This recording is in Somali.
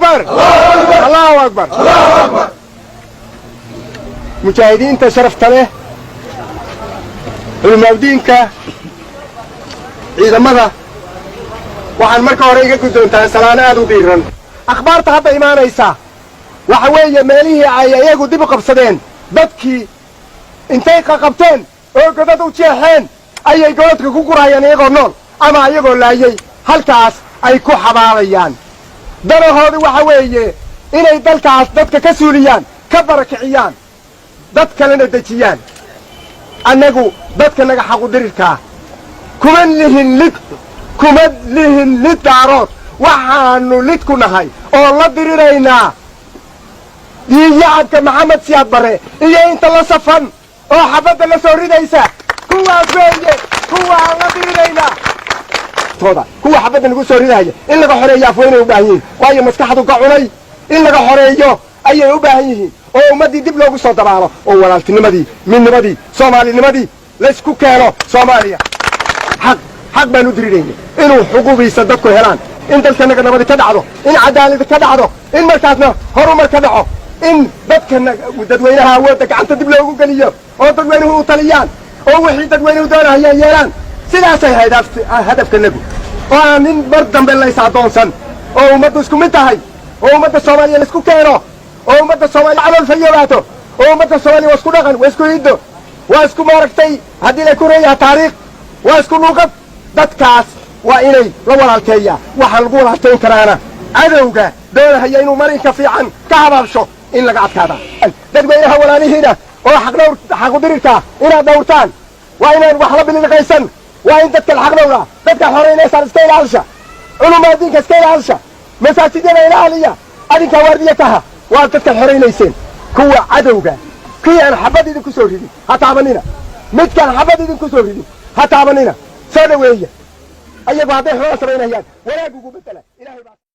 أكبر الله أكبر الله أكبر مشاهدين تشرفت له المودينك إذا ماذا waxaan marka hore iga guddoontaa salaano aad u dhiiran akhbaarta hadda imaanaysa waxa weeye meelihii ay iyagu dib u qabsadeen dadkii intay qabteen oo godad u jeexeen ayay godadka ku gurayaan iyagoo nool ama iyagoo laayay halkaas ay ku xabaalayaan danahoodii waxa weeye inay dalkaas dadka ka suuliyaan ka barakiciyaan dad kalena dejiyaan annagu dadka naga xaqu dirirkaa kuma lihin lid daarood waxaanu lid ku nahay oo la diriraynaa yacabka maxamed siyaad bare iyo inta la safan oo xabadda la soo ridaysa kuwaas weeye kuwaan la diriraynaa kuwa xabadda nagu soo ridaya in laga xoreeyo afweynay u baahan yihiin waayo maskaxdu ka cunay in laga xoreeyo ayay u baahan yihiin oo ummaddii dib loogu soo dabaalo oo walaaltinimadii midnimadii soomaalinimadii laysku keeno soomaaliya xaq baan u dirirayna inuu xuquuqiisa dadku helaan in dalkanaga nabadi ka dhacdo in cadaaladi ka dhacdo in markaasna horumar ka dhaco in dadweynaha awoodda gacanta dib loogu geliyo oo dadweynuhu u taliyaan oo wixii dadweynuhu doonahayaan yeelaan sidaasay hadafkanagu oo aan nin mar dambe lays addoonsan oo ummaddu isku mid tahay oo ummadda soomaaliya laisku keeno oo ummadda soomaaliya calool fayoobaato oo ummadda soomaaliya waa isku dhaqan waa isku hiddo waa isku maaragtay haddii lay ku reeyaha taariikh waa isku luuqad dadkaas waa inay la walaalteeyaa waxaa lagu walaaltayn karaana cadowga doonahaya inuu marinka fiican ka habaabsho in laga adkaada dadweynaha walaalihiina oo xaqudirirkaa inaad dhawrtaan waa inaan wax la bililiqaysan waa in dadka xaq dhawraa dadka xoraynaysaan iska ilaalisha culumaadiinka iska ilaalisha masaajidyada ilaaliya adinkaa waardiya kaha waa dadka xoraynayseen kuwa cadowga kii aan xabad idinku soo ridin ha taabanina midkaan xabad idinku soo ridin ha taabanina soo dhaweeya ayagu hadday xoolo samaynayaan wanaag ugu bedela ilaahay baa